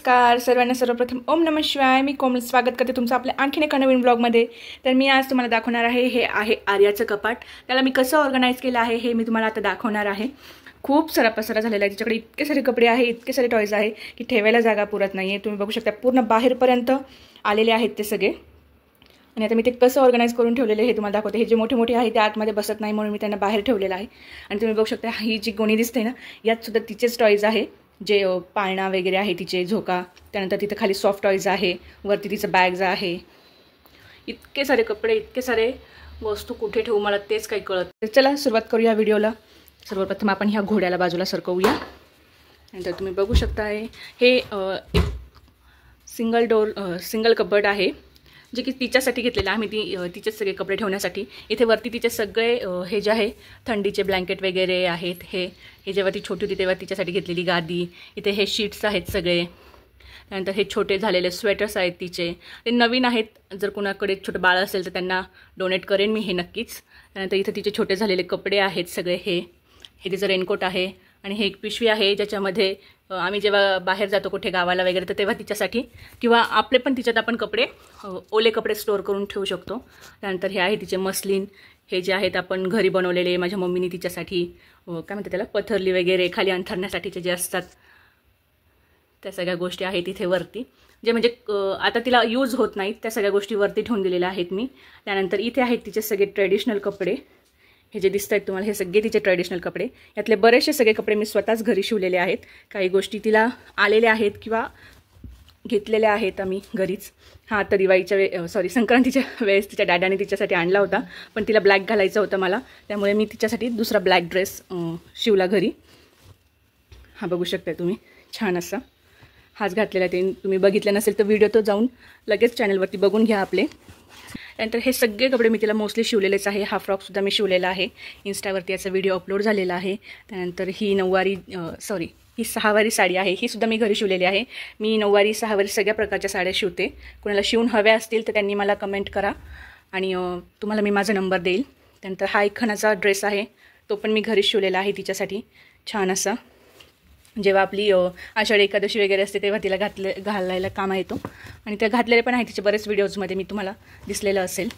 नमस्कार सर्वांना. सर्वप्रथम ओम नमः शिवाय. मी कोमल स्वागत करते तुमचं आपल्या आणखीन एका नवीन ब्लॉगमध्ये. तर मी आज तुम्हाला दाखवणार आहे हे आहे आर्याचं कपाट. त्याला मी कसं ऑर्गनाईज केलं आहे हे मी तुम्हाला आता दाखवणार आहे. खूप सारा पसारा झालेला आहे तिच्याकडे. इतके सारे कपडे आहे, इतके सारे टॉयज आहे की ठेवायला जागा पुरत नाही आहे. तुम्ही बघू शकता पूर्ण बाहेरपर्यंत आलेले आहेत ते सगळे. आणि आता मी ते कसं ऑर्गनाईज करून ठेवलेले हे तुम्हाला दाखवते. हे जे मोठे मोठे आहे ते आतमध्ये बसत नाही म्हणून मी त्यांना बाहेर ठेवलेलं आहे. आणि तुम्ही बघू शकता ही जी गोणी दिसते ना, यात सुद्धा तिचेच टॉयज आहे. जे पाळणा वगैरे आहे तिचे, झोका, त्यानंतर तिथे खाली सॉफ्ट टॉयज आहे, वरती तिचं बॅग्स आहे. इतके सारे कपडे, इतके सारे वस्तू कुठे ठेवू मला तेच काही कळत. तर चला सुरुवात करूया व्हिडिओला. सर्वप्रथम आपण ह्या घोड्याला बाजूला सरकवूया. नंतर तुम्ही बघू शकता हे एक सिंगल कबर्ड आहे जे की तिच्यासाठी घेतलेलं आहे. आम्ही तिचेच सगळे कपडे ठेवण्यासाठी. इथे वरती तिचे सगळे हे जे आहे थंडीचे ब्लँकेट वगैरे आहेत. हे जेव्हा ती छोटी होती तेव्हा तिच्यासाठी घेतलेली गादी. इथे हे शीट्स आहेत सगळे. त्यानंतर हे छोटे झालेले स्वेटर्स आहेत तिचे. ते नवीन आहेत. जर कोणाकडे छोटं बाळ असेल तर त्यांना डोनेट करेन मी हे नक्कीच. त्यानंतर इथे तिचे छोटे झालेले कपडे आहेत सगळे. हे तिचं रेनकोट आहे. आणि हे एक पिशवी आहे ज्याच्यामध्ये आम्ही जेव्हा बाहेर जातो कुठे गावाला वगैरे तर तेव्हा तिच्यासाठी किंवा आपले पण तिच्यात आपण कपडे ओले कपडे स्टोअर करून ठेवू शकतो. त्यानंतर हे आहे तिचे मस्लिन. हे जे आहेत आपण घरी बनवलेले, माझ्या मम्मीने तिच्यासाठी काय म्हणतात त्याला, पथरली वगैरे खाली अंथरण्यासाठीचे जे असतात त्या सगळ्या गोष्टी आहेत इथे वरती. जे म्हणजे आता तिला यूज होत नाहीत त्या सगळ्या गोष्टी वरती ठेवून दिलेल्या आहेत मी. त्यानंतर इथे आहेत तिचे सगळे ट्रेडिशनल कपडे. हे जे दिसत आहेत तुम्हाला हे सगळे तिचे ट्रेडिशनल कपडे. यातले बरेचसे सगळे कपडे मी स्वतःच घरी शिवलेले आहेत. काही गोष्टी तिला आलेल्या आहेत किंवा घेतलेल्या आहेत आम्ही घरीच. आता दिवाळीच्या संक्रांतीच्या वेळेस तिच्या डॅडाने तिच्यासाठी आणला होता, पण तिला ब्लॅक घालायचं होतं मला, त्यामुळे मी तिच्यासाठी दुसरा ब्लॅक ड्रेस शिवला घरी. हा बघू शकता तुम्ही, छान असा हाच घातलेला. ते तुम्ही बघितलं नसेल तर व्हिडिओ तो जाऊन लगेच चॅनलवरती बघून घ्या आपले. त्यानंतर हे सगळे कपडे मी तिला मोस्टली शिवलेलेच आहे. हा फ्रॉकसुद्धा मी शिवलेला आहे. इन्स्टावरती याचा व्हिडिओ अपलोड झालेला आहे. त्यानंतर ही सहावारी साडी आहे, ही सुद्धा मी घरी शिवलेली आहे. मी नऊवारी सहावारी सगळ्या प्रकारच्या साड्या शिवते. कोणाला शिवून हव्या असतील तर त्यांनी मला कमेंट करा आणि तुम्हाला मी माझा नंबर देईल. त्यानंतर हा एक खणाचा ड्रेस आहे, तो पण मी घरी शिवलेला आहे तिच्यासाठी. छान असा जेव्हा आपली आषाढी एकादशी वगैरे असते तेव्हा तिला घालायला कामा येतो. आणि त्या घातलेले पण आहे तिचे बरेच व्हिडिओजमध्ये मी तुम्हाला दिसलेलं असेल.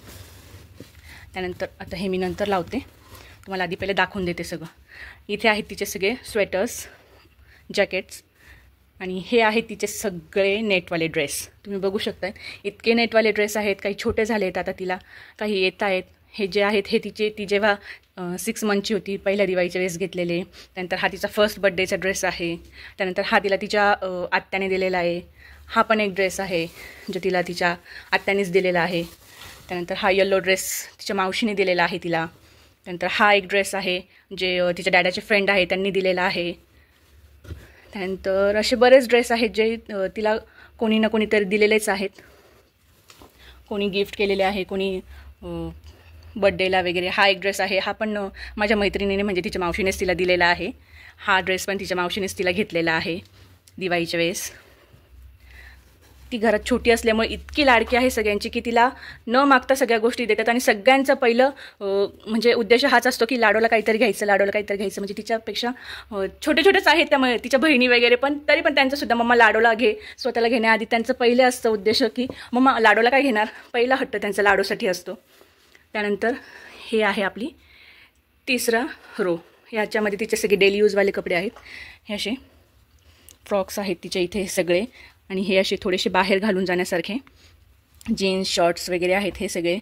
त्यानंतर आता हे मी नंतर लावते, तुम्हाला आधी पहिले दाखवून देते सगळं. इथे आहेत तिचे सगळे स्वेटर्स, जॅकेट्स. आणि हे आहेत तिचे सगळे नेटवाले ड्रेस. तुम्ही बघू शकता इतके नेटवाले ड्रेस आहेत. काही छोटे झाले आहेत आता तिला, काही येत आहेत. हे जे आहेत हे ती जेव्हा 6 मंथची होती पहिल्या दिवाळीच्या वेळेस घेतलेले. त्यानंतर हा तिचा फर्स्ट बड्डेचा ड्रेस आहे. त्यानंतर हा तिला तिच्या आत्याने दिलेला आहे. हा पण एक ड्रेस आहे जो तिला तिच्या आत्यानेच दिलेला आहे. त्यानंतर हा येलो ड्रेस तिच्या मावशीने दिलेला आहे तिला. त्यानंतर हा एक ड्रेस आहे जे तिच्या डॅडाचे फ्रेंड आहे त्यांनी दिलेला आहे. त्यानंतर असे बरेच ड्रेस आहेत जे तिला कोणी ना कोणीतरी दिलेलेच आहेत. कोणी गिफ्ट केलेले आहे, कोणी बड्डेला वगैरे. हा एक ड्रेस आहे, हा पण माझ्या मैत्रिणीने म्हणजे तिच्या मावशीनेच तिला दिलेला आहे. हा ड्रेस पण तिच्या मावशीनेच तिला घेतलेला आहे दिवाळीच्या वेळेस. ती घरात छोटी असल्यामुळे इतकी लाडकी आहे सगळ्यांची की तिला न मागता सगळ्या गोष्टी देतात. आणि सगळ्यांचं पहिलं म्हणजे उद्देश हाच असतो की लाडोला काहीतरी घ्यायचं, लाडोला काहीतरी घ्यायचं. म्हणजे तिच्यापेक्षा छोटे छोटेच आहेत त्यामुळे तिच्या बहिणी वगैरे पण, तरी पण त्यांचंसुद्धा मम्मा लाडोला घे. स्वतःला घेण्याआधी त्यांचं पहिलं असतं उद्देश की मम्मा लाडोला काय घेणार, पहिला हट्ट त्यांचा लाडोसाठी असतो. त्यानंतर हे आहे आपली तिसरा रो. ह्याच्यामध्ये तिचे सगळे डेली यूजवाले कपडे आहेत. हे असे फ्रॉक्स आहेत तिच्या इथे सगळे. आणि हे असे थोडेसे बाहेर घालून जाण्यासारखे जीन्स शॉर्ट्स वगैरे आहेत हे सगळे.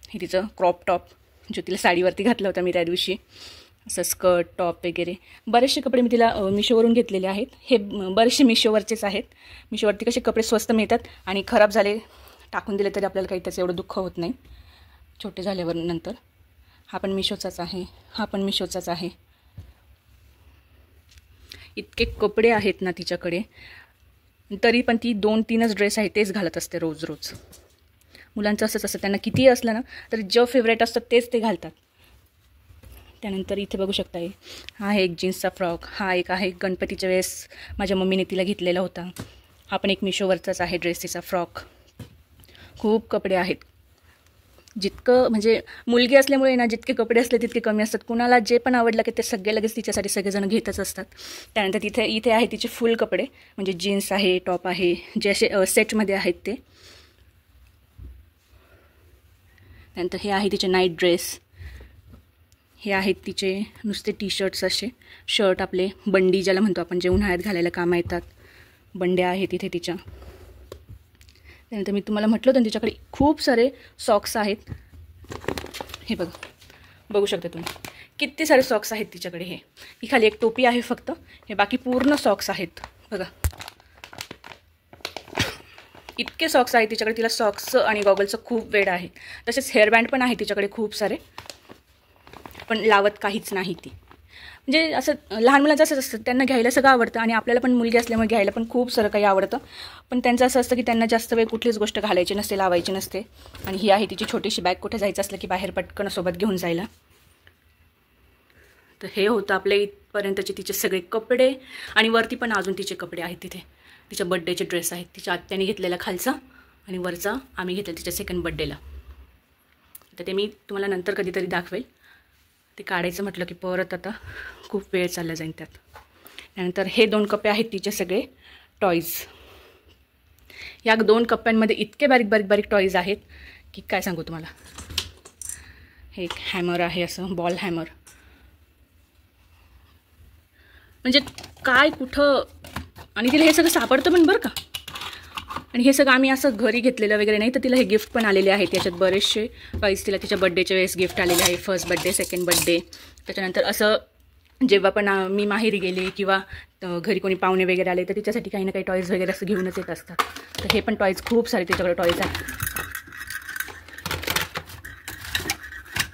हे तिचं क्रॉप टॉप जो तिला साडीवरती घातला होता मी त्या दिवशी, असं स्कर्ट टॉप वगैरे. बरेचसे कपडे मी तिला मिशोवरून घेतलेले आहेत. हे बरेचसे मिशोवरचेच आहेत. मिशोवरती कसे कपडे स्वस्त मिळतात आणि खराब झाले टाकून दिले तरी आपल्याला काही त्याचं एवढं दुःख होत नाही छोटे झाल्यावर नंतर. हा पण मिशोचाच आहे, हा पण मिशोचाच आहे. इतके कपडे आहेत ना तिच्याकडे, तरी पण ती 2-3च ड्रेस आहे तेच घालत असते रोज रोज. मुलांचं असंच असतं, त्यांना कितीही असलं ना तरी जो फेवरेट असतं तेच ते घालतात. त्यानंतर इथे बघू शकता हा आहे एक जीन्सचा फ्रॉक. हा एक आहे गणपतीच्या वेळेस माझ्या मम्मीने तिला घेतलेला होता. हा पण एक मिशोवरचाच आहे ड्रेस तिचा फ्रॉक. खूप कपडे आहेत. जितकं म्हणजे मुलगी असल्यामुळे ना जितके कपडे असले तितके कमी असतात. कुणाला जे पण आवडलं की ते सगळे लगेच तिच्यासाठी सगळेजण घेतच असतात. त्यानंतर इथे आहे तिचे फुल कपडे, म्हणजे जीन्स आहे, टॉप आहे, जे असे सेटमध्ये आहेत ते. त्यानंतर हे आहे तिचे नाईट ड्रेस. हे आहेत तिचे नुसते टी शर्ट्स, असे शर्ट आपले बंडी ज्याला म्हणतो आपण, जे उन्हाळ्यात घालायला कामं येतात. बंड्या आहेत तिथे तिच्या. त्यानंतर मी तुम्हाला म्हटलं होतं तिच्याकडे खूप सारे सॉक्स आहेत. हे बघू शकता तुम्ही किती सारे सॉक्स आहेत तिच्याकडे. ही खाली एक टोपी आहे फक्त, हे बाकी पूर्ण सॉक्स आहेत. बघा इतके सॉक्स आहेत तिच्याकडे. तिला सॉक्सचं आणि गॉगलचं खूप वेड आहे. तसेच हेअरबँड पण आहे तिच्याकडे खूप सारे, पण लावत काहीच नाही ती. म्हणजे असं लहान मुलांचं असंच असतं, त्यांना घ्यायला सगळं आवडतं आणि आपल्याला पण मुलगी असल्यामुळे घ्यायला पण खूप सारं काही आवडतं. पण त्यांचं असं असतं की त्यांना जास्त वेळ कुठलीच गोष्ट घालायची नसते, लावायची नसते. आणि ही आहे तिची छोटीशी बॅग, कुठे जायचं असलं की बाहेर पटकन सोबत घेऊन जायला. तर हे होतं आपल्या इथपर्यंतचे तिचे सगळे कपडे. आणि वरती पण अजून तिचे कपडे आहेत. तिथे तिच्या बड्डेचे ड्रेस आहेत, तिच्या आत्याने घेतलेला खालचा, आणि वरचा आम्ही घेतला तिच्या सेकंड बड्डेला. तर ते मी तुम्हाला नंतर कधीतरी दाखवेल. ते काढायचं म्हटलं की परत आता खूप वेळ चालला जाईल त्यात. त्यानंतर हे 2 कप्पे आहेत तिचे सगळे टॉईज. या 2 कप्प्यांमध्ये इतके बारीक बारीक बारीक टॉईज आहेत की काय सांगू तुम्हाला. हे एक हॅमर आहे, असं बॉल हॅमर, म्हणजे काय कुठं. आणि तिला हे सगळं सापडतं पण बरं का. आणि हे सगळं आम्ही असं घरी घेतलेलं वगैरे नाही, तर तिला हे गिफ्ट पण आलेले आहेत. याच्यात बरेचसे टॉईज तिला तिच्या बड्डेच्या वेळेस गिफ्ट आलेले आहे. First birthday, second birthday. त्याच्यानंतर असं जेव्हा पण मी माहेरी गेले किंवा घरी कोणी पाहुणे वगैरे आले तर तिच्यासाठी काही ना काही टॉईज वगैरे असं घेऊनच येत असतात. तर हे पण टॉईज खूप सारे तिच्याकडे टॉईज आहेत,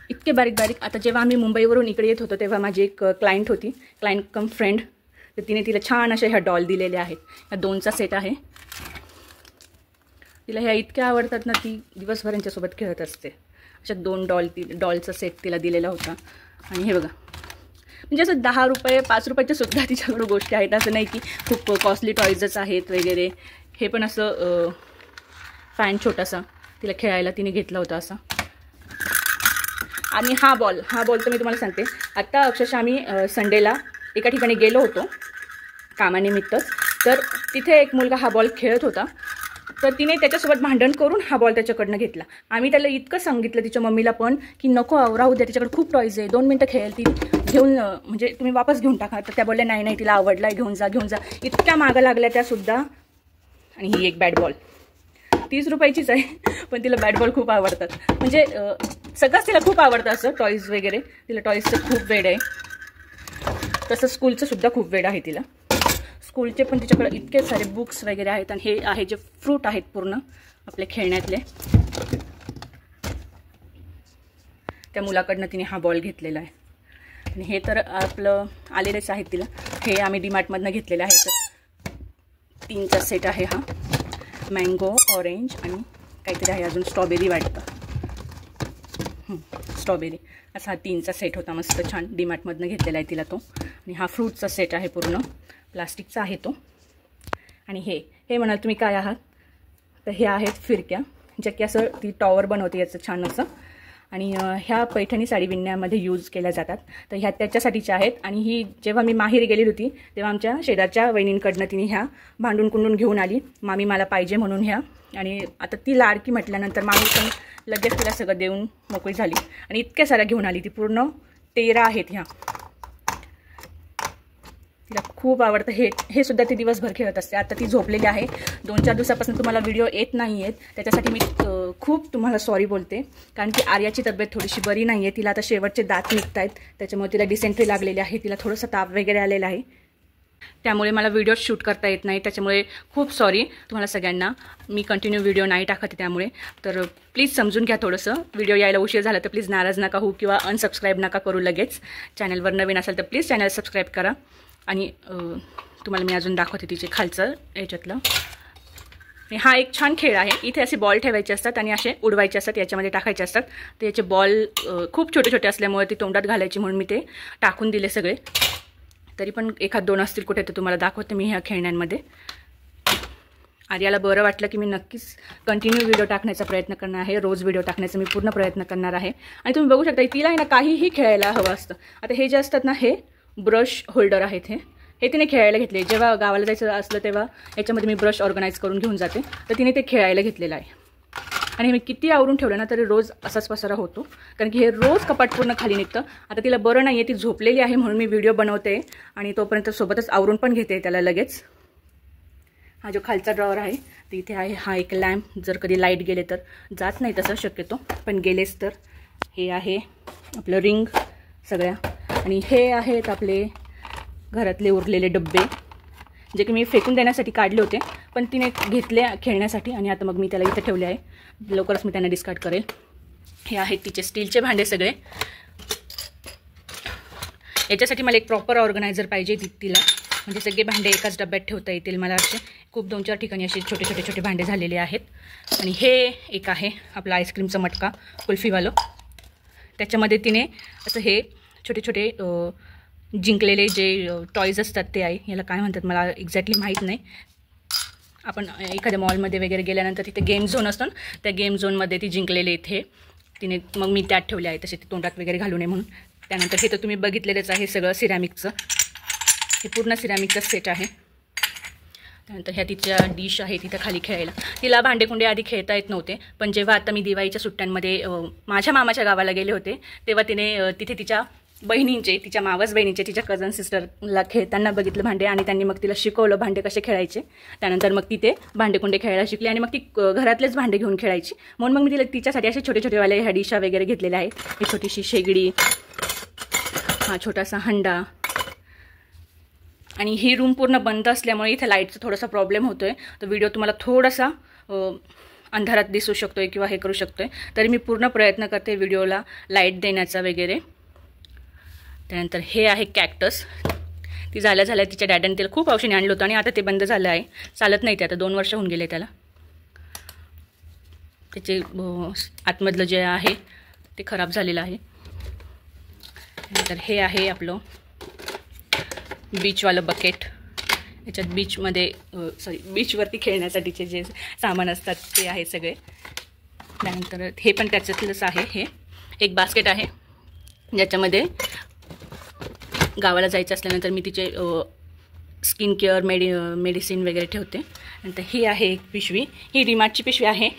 इतके बारीक बारीक. आता जेव्हा आम्ही मुंबईवरून इकडे येत होतो तेव्हा माझी एक क्लायंट होती, क्लायंट कम फ्रेंड. तर तिने तिला छान अशा ह्या डॉल दिलेल्या आहेत. ह्या 2चा सेट आहे. तिला ह्या इतक्या आवडतात ना, ती दिवसभर यांच्यासोबत खेळत असते. अशा 2 डॉलचा सेट तिला दिलेला होता. आणि हे बघा, म्हणजे असं 10 रुपये 5 रुपयाच्या सुद्धा तिच्याकडे गोष्टी आहेत. असं नाही की खूप कॉस्टली टॉईजच आहेत वगैरे. हे पण असं फॅन छोटासा तिला खेळायला तिने घेतला होता असा. आणि हा बॉल तर मी तुम्हाला सांगते, आत्ता अक्षरशः आम्ही संडेला एका ठिकाणी गेलो होतो कामानिमित्तच. तर तिथे एक मुलगा हा बॉल खेळत होता, तर तिने त्याच्यासोबत भांडण करून हा बॉल त्याच्याकडनं घेतला. आम्ही त्याला इतकं सांगितलं तिच्या मम्मीला पण की नको राहू द्या, तिच्याकडे खूप टॉईज आहे, 2 मिनटं खेळेल ती, घेऊन म्हणजे तुम्ही वापस घेऊन टाका. तर त्या बोलल्या नाही तिला आवडला आहे, घेऊन जा. इतक्या मागं लागल्या त्यासुद्धा. आणि ही एक बॅट बॉल 30 रुपयाचीच आहे, पण तिला बॅट बॉल खूप आवडतात. म्हणजे सगळंच तिला खूप आवडतं असं टॉईज वगैरे. तिला टॉईजचं खूप वेड आहे. तसं स्कूलचं सुद्धा खूप वेड आहे तिला. स्कूलचे पण तिच्याकडे इतके सारे बुक्स वगैरे आहेत. आणि हे आहे जे फ्रूट आहेत पूर्ण आपले खेळण्यातले. त्या मुलाकडनं तिने हा बॉल घेतलेला आहे. आणि हे तर आपलं आलेलेच आहेत तिला. हे आम्ही डीमार्टमधनं घेतलेलं आहे. असं 3चा सेट आहे हा. मँगो, ऑरेंज आणि काहीतरी आहे अजून, स्ट्रॉबेरी वाटतं. स्ट्रॉबेरी असा 3चा सेट होता, मस्त छान डीमार्टमधनं घेतलेला आहे तिला तो. आणि हा फ्रूटचा सेट आहे, पूर्ण प्लास्टिकचा आहे तो. आणि हे म्हणाल तुम्ही काय आहात, तर हे आहेत फिरक्या, ज्या की असं ती टॉवर बनवते याचं छान असं. आणि ह्या पैठणी साडी विणण्यामध्ये यूज केल्या जातात. तर ह्या त्याच्यासाठीच्या आहेत. आणि ही जेव्हा मी माहेरी गेली होती तेव्हा आमच्या शेजारच्या वहिनींकडनं तिने ह्या भांडून कुंडून घेऊन आली, मामी मला पाहिजे म्हणून ह्या. आणि आता ती लाडकी म्हटल्यानंतर मामी पण लगेच तिला सगळं देऊन मोकळी झाली. आणि इतक्या साऱ्या घेऊन आली ती, पूर्ण 13 आहेत ह्या. तिला खूप आवडतं. हे सुद्धा ती दिवसभर खेळत असते. आता ती झोपलेली आहे. 2-4 दिवसापासून तुम्हाला व्हिडिओ येत नाही आहेत, त्याच्यासाठी मी खूप तुम्हाला सॉरी बोलते. कारण की आर्याची तब्येत थोडीशी बरी नाही आहे. तिला आता शेवटचे दात निघत आहेत, त्याच्यामुळे तिला डिसेंट्री लागलेली आहे. तिला थोडंसं ताप वगैरे आलेला आहे, त्यामुळे मला व्हिडिओ शूट करता येत नाही. त्याच्यामुळे खूप सॉरी तुम्हाला सगळ्यांना. मी कंटिन्यू व्हिडिओ नाही टाकत त्यामुळे. तर प्लीज समजून घ्या थोडंसं. व्हिडिओ यायला उशीर झाला तर प्लीज नाराज नका होऊ किंवा अनसबस्क्राईब नका करू लगेच. चॅनलवर नवीन असेल तर प्लीज चॅनल सबस्क्राईब करा. आणि तुम्हाला मी अजून दाखवते तिचे खालचं याच्यातलं. हा एक छान खेळ आहे. इथे असे बॉल ठेवायचे असतात आणि असे उडवायचे असतात, याच्यामध्ये टाकायचे असतात. तर याचे बॉल खूप छोटे छोटे असल्यामुळे ती तोंडात घालायची म्हणून मी ते टाकून दिले सगळे. तरी पण 1-2 असतील कुठे तर तुम्हाला दाखवते मी ह्या खेळण्यांमध्ये. आर्याला बरं वाटलं की मी नक्कीच कंटिन्यू व्हिडिओ टाकण्याचा प्रयत्न करणार आहे. रोज व्हिडिओ टाकण्याचा मी पूर्ण प्रयत्न करणार आहे. आणि तुम्ही बघू शकता तिला आहे ना काहीही खेळायला हवं असतं. आता हे जे असतात ना हे ब्रश होल्डर आहेत. हे तिने खेळायला घेतले. जेव्हा गावाला जायचं असलं तेव्हा याच्यामध्ये मी ब्रश ऑर्गनाईज करून घेऊन जाते. तर तिने ते खेळायला घेतलेलं आहे. आणि मी किती आवरून ठेवलं ना तरी रोज असाच पसारा होतो, कारण की हे रोज कपाट पूर्ण खाली निघतं. आता तिला बरं नाही आहे, ती झोपलेली आहे म्हणून मी व्हिडिओ बनवते आणि तोपर्यंत सोबतच आवरून पण घेते त्याला लगेच. हा जो खालचा ड्रॉवर आहे तर इथे आहे हा एक लॅम्प. जर कधी लाईट गेले तर जात नाही तसं शक्यतो, पण गेलेच तर. हे आहे आपलं रिंग सगळ्या. आणि हे आहेत आपले घरातले उरलेले डब्बे, जे की मी फेकून देण्यासाठी काढले होते पण तिने घेतले खेळण्यासाठी. आणि आता मग मी त्याला इथे ठेवले आहे. लवकरच मी त्यांना डिस्कार्ड करेल. हे आहेत तिचे स्टीलचे भांडे सगळे. याच्यासाठी मला एक प्रॉपर ऑर्गनायझर पाहिजे तिला, म्हणजे सगळे भांडे एकाच डब्यात ठेवता येतील मला. असे खूप 2-4 ठिकाणी असे छोटे छोटे छोटे भांडे झालेले आहेत. आणि हे एक आहे आपला आईस्क्रीमचा मटका कुल्फीवालं. त्याच्यामध्ये तिने असं हे छोटे छोटे जिंकलेले जे टॉयज असतात ते आहे. याला काय म्हणतात मला एक्झॅक्टली माहीत नाही. आपण एखाद्या मॉलमध्ये वगैरे गेल्यानंतर तिथे गेम झोन असतो ना, त्या गेम झोनमध्ये ती जिंकलेले इथे तिने मग मी त्यात ठेवले आहे, तसे ते तोंडात वगैरे घालू नये म्हणून. त्यानंतर हे तर तुम्ही बघितलेलंच आहे सगळं सिरॅमिकचं. हे पूर्ण सिरॅमिकचा सेट आहे. त्यानंतर ह्या तिच्या डिश आहे तिथं खाली खेळायला. तिला भांडेकुंडे आधी खेळता येत नव्हते, पण जेव्हा आता मी दिवाळीच्या सुट्ट्यांमध्ये माझ्या मामाच्या गावाला गेले होते तेव्हा तिने तिथे तिच्या बहिणींचे, तिच्या मावस बहिणीचे, तिच्या कझन सिस्टरला खेळताना बघितलं भांडे, आणि त्यांनी मग तिला शिकवलं भांडे कसे खेळायचे. त्यानंतर मग ती ते भांडेकुंडे खेळायला शिकली आणि मग ती घरातलेच भांडे घेऊन खेळायची. म्हणून मग मी तिला तिच्यासाठी असे छोटे छोटेवाले ह्या डिशा वगैरे घेतलेल्या आहेत. ही छोटीशी शेगडी, हा छोटासा हंडा. आणि ही रूम पूर्ण बंद असल्यामुळे इथे लाईटचा थोडासा प्रॉब्लेम होतो आहे. तर व्हिडिओ तुम्हाला थोडासा अंधारात दिसू शकतो आहे किंवा हे करू शकतो आहे. तरी मी पूर्ण प्रयत्न करते व्हिडिओला लाईट देण्याचा वगैरे. त्यानंतर हे आहे कॅक्टस. ती झाल्या तिच्या डॅडने तिला खूप औषधी आणलं होतं आणि आता ते बंद झालं आहे, चालत नाही ते. आता 2 वर्ष होऊन गेले त्याला. त्याचे आतमधलं जे आहे ते खराब झालेलं आहे. त्यानंतर हे आहे आपलं बीचवालं बकेट. याच्यात बीचमध्ये बीचवरती खेळण्यासाठीचे जे सामान असतात ते आहे सगळे. त्यानंतर हे पण त्याच्यातलंच आहे. हे एक बास्केट आहे ज्याच्यामध्ये गावाला जायचं असल्यानंतर मी तिचे स्किन केअर मेडिसिन वगैरे ठेवते. नंतर ही आहे एक पिशवी. ही रिमार्टची पिशवी आहे,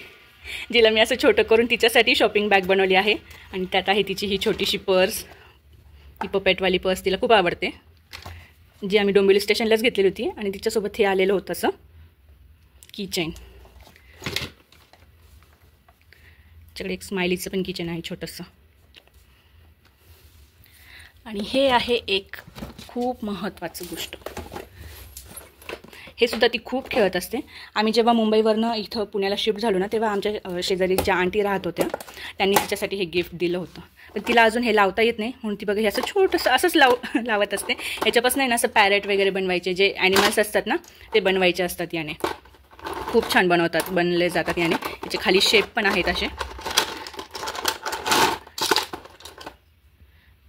जिला मी असं छोटं करून तिच्यासाठी शॉपिंग बॅग बनवली आहे. आणि त्यात आहे तिची ही छोटीशी पर्स. ही पपेटवाली पर्स तिला खूप आवडते, जी आम्ही डोंबिवली स्टेशनलाच घेतलेली होती. आणि तिच्यासोबत हे आलेलं होतं असं कीचेन. त्याच्याकडे एक स्माइलीचं पण कीचेन आहे छोटंसं. आणि हे आहे एक खूप महत्त्वाचं गोष्ट. हे सुद्धा ती खूप खेळत असते. आम्ही जेव्हा मुंबईवरनं इथं पुण्याला शिफ्ट झालो ना, तेव्हा आमच्या शेजारी ज्या आंटी राहत होत्या त्यांनी तिच्यासाठी हे गिफ्ट दिलं होतं. पण तिला अजून हे लावता येत नाही म्हणून ती बघा हे असं छोटंसं असंच लावत असते. याच्यापासून आहे ना असं पॅरेट वगैरे बनवायचे, जे ॲनिमल्स असतात ना ते बनवायचे असतात याने. खूप छान बनले जातात याने. याचे खाली शेप पण आहेत असे.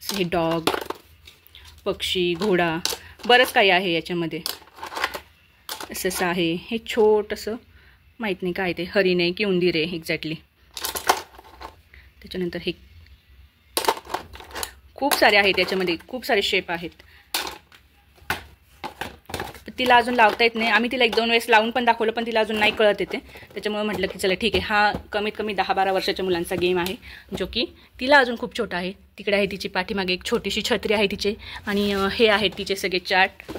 हे डॉग, पक्षी, घोडा, बरंच काही आहे याच्यामध्ये. असं आहे. हे छोटंसं माहीत नाही काय ते, हरिण आहे की उंदीर आहे एक्झॅक्टली. त्याच्यानंतर हे खूप सारे आहेत याच्यामध्ये, खूप सारे शेप आहेत. तिला अजून लावता येत नाही. आम्ही तिला 1-2 वेळेस लावून पण दाखवलं, पण तिला अजून नाही कळत येते. त्याच्यामुळे म्हटलं की चला ठीक आहे, हा कमीत कमी 10-12 वर्षाच्या मुलांचा गेम आहे, जो की तिला अजून खूप छोटा आहे. तिकडे आहे तिची पाठीमागे एक छोटीशी छत्री आहे तिचे. आणि हे आहेत तिचे सगळे चार्ट.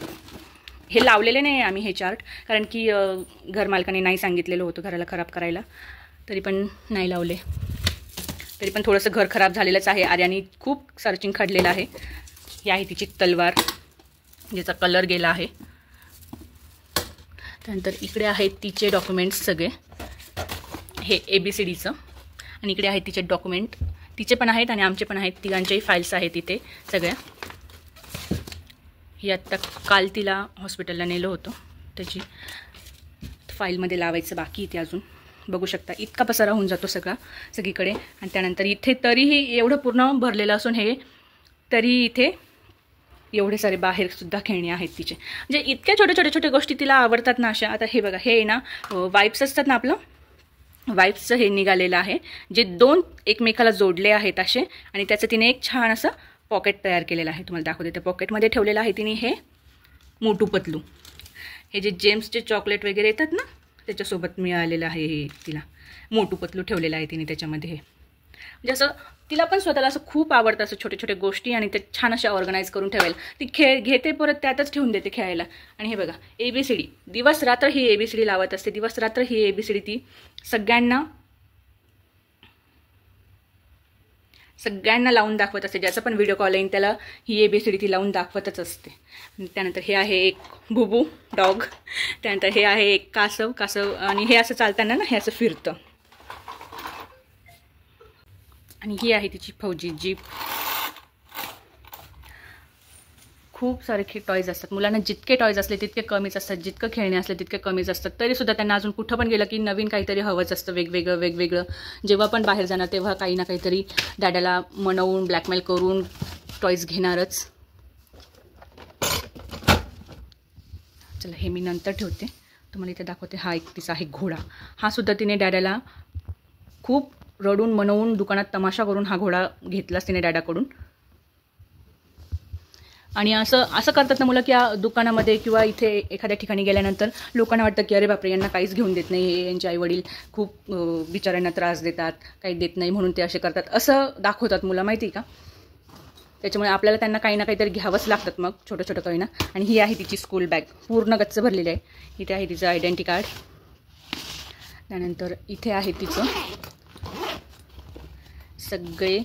हे लावलेले नाही आहे आम्ही हे चार्ट, कारण की घरमालकाने नाही सांगितलेलं होतं घराला खराब करायला, तरी पण नाही लावले. तरी पण थोडंसं घर खराब झालेलंच आहे. आर्याने खूप सर्चिंग काढलेलं आहे. ही आहे तिची तलवार, ज्याचा कलर गेला आहे. त्यानंतर इकडे आहेत तिचे डॉक्युमेंट्स सगळे, हे ABCDचं. आणि इकडे आहेत तिचे डॉक्युमेंट, तिचे पण आहेत आणि आमचे पण आहेत. तिघांच्याही फाईल्स आहेत इथे सगळ्या. ही आत्ता काल तिला हॉस्पिटलला नेलं होतं, त्याची फाईलमध्ये लावायचं बाकी इथे अजून. बघू शकता इतका पसारा होऊन जातो सगळीकडे. आणि त्यानंतर इथे तरीही एवढं पूर्ण भरलेलं असून हे तरी इथे एवढे सारे बाहेरसुद्धा खेळणी आहेत तिचे. म्हणजे इतक्या छोट्या गोष्टी तिला आवडतात ना अशा. आता हे बघा, हे ना वाईप्स असतात ना, आपलं वाईप्सचं हे निघालेलं आहे, जे 2 एकमेकाला जोडले आहेत असे. आणि त्याचं तिने एक छान असं पॉकेट तयार केलेलं आहे. तुम्हाला दाखवते. त्या पॉकेटमध्ये ठेवलेलं आहे तिने हे मोटू पतलू. हे जे जेम्सचे चॉकलेट वगैरे येतात ना, त्याच्यासोबत मिळालेलं आहे हे तिला. मोटू पतलू ठेवलेलं आहे तिने त्याच्यामध्ये. हे म्हणजे असं तिला पण स्वतःला असं खूप आवडतं असं छोट्या गोष्टी, आणि ते छान अशा ऑर्गनाईज करून ठेवायला. ती घेते परत त्यातच ठेवून देते खेळायला. आणि हे बघा, ABCD दिवस रात्र ही ABCD लावत असते. दिवस रात्र ही ABCD ती सगळ्यांना लावून दाखवत असते. ज्याचा पण व्हिडिओ कॉल येईन त्याला ही ABCD ती लावून दाखवतच असते. त्यानंतर हे आहे एक बुबू डॉग. त्यानंतर हे आहे एक कासव, आणि हे असं चालताना ना हे असं फिरतं. आणि ही आहे तिची फौजी जीप. खूप सारे टॉयज असतात. मुलांना जितके टॉयज असले तितके कमीच असतात, जितकं खेळणे असले तितके कमीच असतात. तरीसुद्धा त्यांना अजून कुठं पण गेलं की नवीन काहीतरी हवंच असतं, वेगवेगळं. जेव्हा पण बाहेर जाणार तेव्हा काही ना काहीतरी डॅडाला मनवून ब्लॅकमेल करून टॉयज घेणारच. चला, हे मी नंतर ठेवते. तुम्हाला इथे दाखवते. हा एक तिचा आहे घोडा. हा सुद्धा तिने डॅडाला खूप रडून मनवून दुकानात तमाशा करून हा घोडा घेतलाच तिने डॅडाकडून. आणि असं करतात ना मुलं की या दुकानामध्ये किंवा इथे एखाद्या ठिकाणी गेल्यानंतर लोकांना वाटतं की अरे बापरे, यांना काहीच घेऊन देत नाही, यांचे आईवडील खूप बिचाऱ्यांना त्रास देतात, काही देत नाही म्हणून ते असे करतात, असं दाखवतात मुलं, माहिती का. त्याच्यामुळे आपल्याला त्यांना काही ना काहीतरी घ्यावंच लागतात मग, छोटं काही ना. आणि ही आहे तिची स्कूल बॅग, पूर्ण गच्च भरलेली आहे. इथे आहे तिचं आयडेंटिटी कार्ड. त्यानंतर इथे आहे तिचं सगळे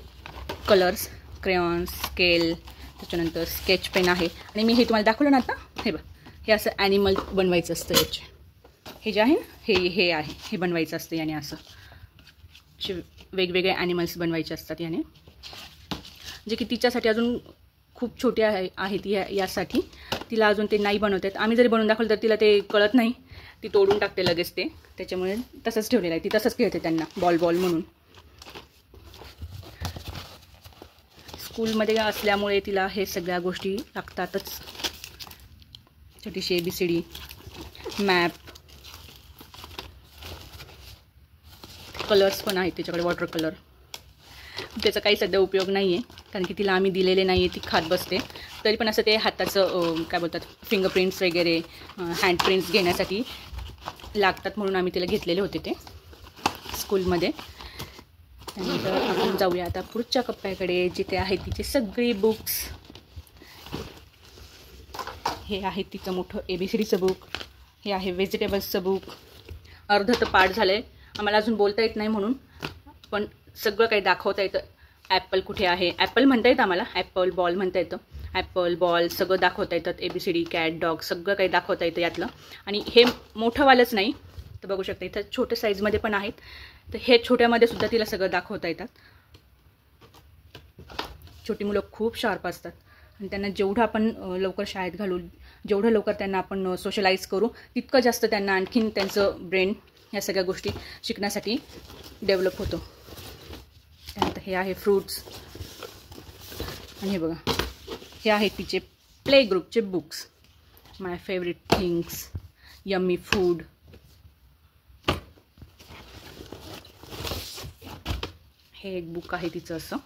कलर्स, क्रेयॉन्स, स्केल, त्याच्यानंतर स्केच पेन आहे. आणि मी हे तुम्हाला दाखवलं ना आता, हे बघ, हे असं ॲनिमल बनवायचं असतं याचे. हे जे आहे ना, हे आहे, हे बनवायचं असतं याने. असं वेगवेगळे ॲनिमल्स बनवायचे असतात याने, जे की तिच्यासाठी अजून खूप छोटे आहेत यासाठी. तिला अजून ते नाही बनवत आहेत. आम्ही जरी बनवून दाखवलं तर तिला ते कळत नाही, ती तोडून टाकते लगेच ते. त्याच्यामुळे तसंच ठेवलेलं आहे. ती तसंच खेळते त्यांना बॉल म्हणून. स्कूलमध्ये असल्यामुळे तिला हे सगळ्या गोष्टी लागतातच. छोटीशी ABCD, मॅप, कलर्स पण आहेत तिच्याकडे, वॉटर कलर. त्याचा काही सध्या उपयोग नाही आहे, कारण की तिला आम्ही दिलेले नाही आहे, ती खात बसते. तरी पण असं ते हाताचं काय बोलतात, फिंगरप्रिंट्स वगैरे, हँडप्रिंट्स घेण्यासाठी लागतात म्हणून आम्ही तिला घेतलेले होते ते स्कूलमध्ये. त्यानंतर आपण जाऊया आता पुढच्या कप्प्याकडे, जिथे आहे तिचे सगळी बुक्स. हे आहे तिचं मोठं ABCDचं बुक. हे आहे व्हेजिटेबल्सचं बुक. अर्ध तर पाठ झालं आहे, आम्हाला अजून बोलता येत नाही म्हणून, पण सगळं काही दाखवता येतं. ॲपल कुठे आहे, ॲपल म्हणता येतं आम्हाला, ॲपल बॉल म्हणता येतं. ॲपल बॉल सगळं दाखवता येतात. ABCD, कॅट, डॉग सगळं काही दाखवता येतं यातलं. आणि हे मोठंवालंच नाही, तर बघू शकता इथं छोट्या साईजमध्ये पण आहेत. तर हे छोट्यामध्ये सुद्धा तिला सगळं दाखवता येतात. छोटी मुलं खूप शार्प असतात, आणि त्यांना जेवढं आपण लवकर शाळेत घालू, जेवढं लवकर त्यांना आपण सोशलाइज करू, तितकं जास्त त्यांना आणखीन त्यांचं ब्रेन ह्या सगळ्या गोष्टी शिकण्यासाठी डेव्हलप होतो. त्यानंतर हे आहे फ्रूट्स. आणि हे बघा, हे आहे तिचे प्ले ग्रुपचे बुक्स. माय फेवरेट थिंग्स, यम्मी फूड. हे एक बुक आहे तिचं असं.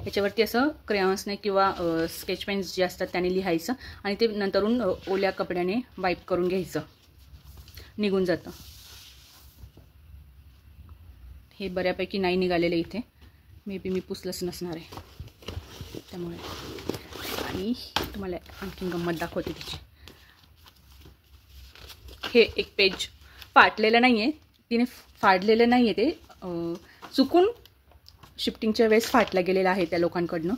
याच्यावरती असं क्रेयॉन्सने किंवा स्केच पेन्स जे असतात त्याने लिहायचं, आणि ते नंतरून ओल्या कपड्याने वाईप करून घ्यायचं, निघून जातं. हे बऱ्यापैकी नाही निघालेलं इथे, मे बी मी पुसलंच नसणार आहे त्यामुळे. आणि तुम्हाला आणखीन गंमत दाखवते तिची. हे एक पेज फाटलेलं नाही आहे, तिने फाडलेलं नाही आहे, ते चुकून शिफ्टिंगच्या वेळेस फाटला गेलेला आहे त्या लोकांकडनं.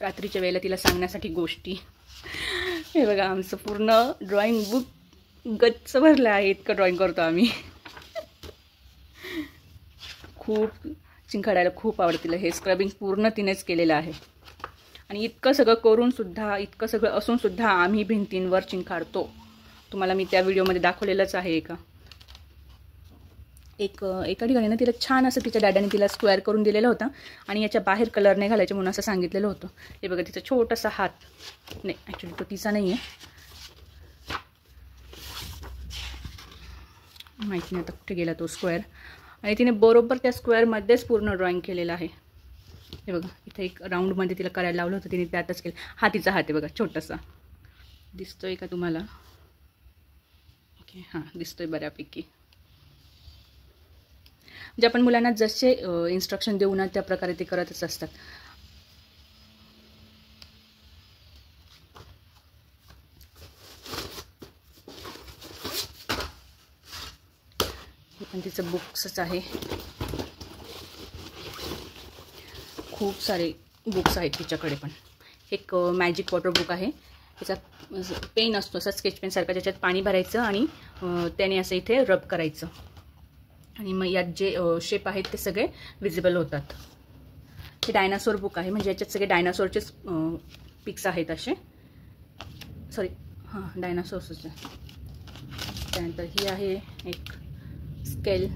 रात्रीच्या वेळेला तिला सांगण्यासाठी गोष्टी. हे बघा, आमचं पूर्ण ड्रॉइंग बुक गच्च भरलं आहे, इतकं ड्रॉइंग करतो आम्ही. खूप चिंकाडायला खूप आवडतं तिला. हे स्क्रबिंग पूर्ण तिनेच केलेलं आहे. आणि इतकं सगळं करूनसुद्धा, इतकं सगळं असूनसुद्धा आम्ही भिंतींवर चिंकाडतो. तुम्हाला मी त्या व्हिडिओमध्ये दाखवलेलंच आहे एका. एका ठिकाणी ना तिला छान असं तिच्या डॅडीने तिला स्क्वेअर करून दिलेलं होतं आणि याच्या बाहेर कलर नाही घालायचे म्हणून असं सांगितलेलं होतं. हे बघा तिचा छोटासा हात, नाही ॲक्च्युली तो तिचा नाही आहे, माहिती नाही आता कुठे गेला तो स्क्वेअर. आणि तिने बरोबर त्या स्क्वेअरमध्येच पूर्ण ड्रॉइंग केलेलं आहे. हे बघा इथे एक राऊंडमध्ये तिला करायला लावलं होतं, तिने त्यातच केलं. हा तिचा हात आहे बघा, छोटासा दिसतोय का तुम्हाला? ओके, हां दिसतोय बऱ्यापैकी. जे आपण मुलांना जसे इन्स्ट्रक्शन देऊ ना त्या प्रकारे ते करतच असतात. हे पण तिचं बुक्सच आहे, खूप सारे बुक्स आहेत तिच्याकडे. पण एक मॅजिक वॉटर बुक आहे, त्याचा पेन असतो असा स्केच पेनसारखा, ज्याच्यात पाणी भरायचं आणि त्याने असं इथे रब करायचं आणि मग यात जे शेप आहेत ते सगळे विजिबल होतात. हे डायनासोर बुक आहे, म्हणजे याच्यात सगळे डायनासोरचेच पिक्स आहेत असे, सॉरी हां डायनासोर्सच आहे. त्यानंतर ही आहे एक स्केल,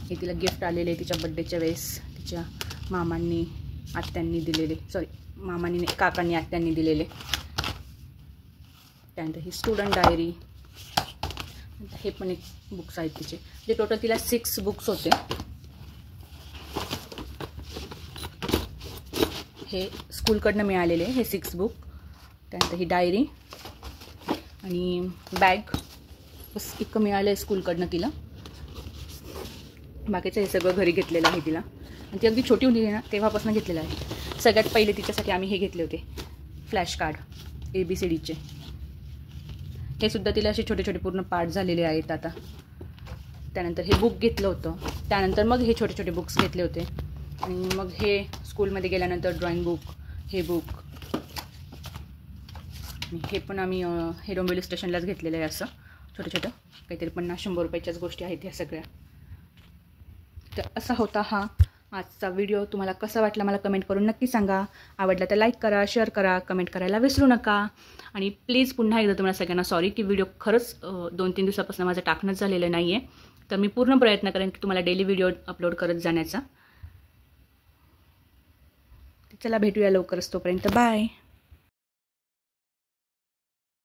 हे तिला गिफ्ट आलेले तिच्या बड्डेच्या वेळेस, तिच्या मामांनी आत्यांनी दिलेले, सॉरी मामांनी नाही काकांनी आत्यांनी दिलेले. त्यानंतर ही स्टुडंट डायरी, हे पण एक बुक्स आहेत तिचे, जे टोटल तिला 6 बुक्स होते. हे स्कूलकडनं मिळालेले हे 6 बुक. त्यानंतर ही डायरी आणि बॅग, बस इतकं मिळालं आहे स्कूलकडनं तिला. बाकीचं हे सगळं घरी घेतलेलं आहे तिला, आणि ती अगदी छोटी होती ना तेव्हापासून घेतलेलं आहे. सगळ्यात पहिले तिच्यासाठी आम्ही हे घेतले होते फ्लॅश कार्ड ABCDचे, हे सुद्धा तिला असे छोटे छोटे पूर्ण पार्ट झालेले आहेत आता. त्यानंतर हे बुक घेतलं होतं, त्यानंतर मग हे छोटे छोटे बुक्स घेतले होते, आणि मग हे स्कूलमध्ये गेल्यानंतर ड्रॉइंग बुक, हे बुक, हे पण आम्ही हे डोंबिवली स्टेशनलाच घेतलेलं आहे. असं छोटं छोटं काहीतरी 50-100 रुपयाच्याच गोष्टी आहेत ह्या सगळ्या. तर असा होता हा आजचा व्हिडिओ. तुम्हाला कसा वाटला मला कमेंट करून नक्की सांगा. आवडला तर लाईक करा, शेअर करा, कमेंट करायला विसरू नका. आणि प्लीज पुन्हा एकदा तुम्हाला सगळ्यांना सॉरी की व्हिडिओ खरंच 2-3 दिवसापासून माझं टाकणंच झालेलं नाही आहे. तर मी पूर्ण प्रयत्न करेन की तुम्हाला डेली व्हिडिओ अपलोड करत जाण्याचा. चला भेटूया लवकरच, तोपर्यंत बाय.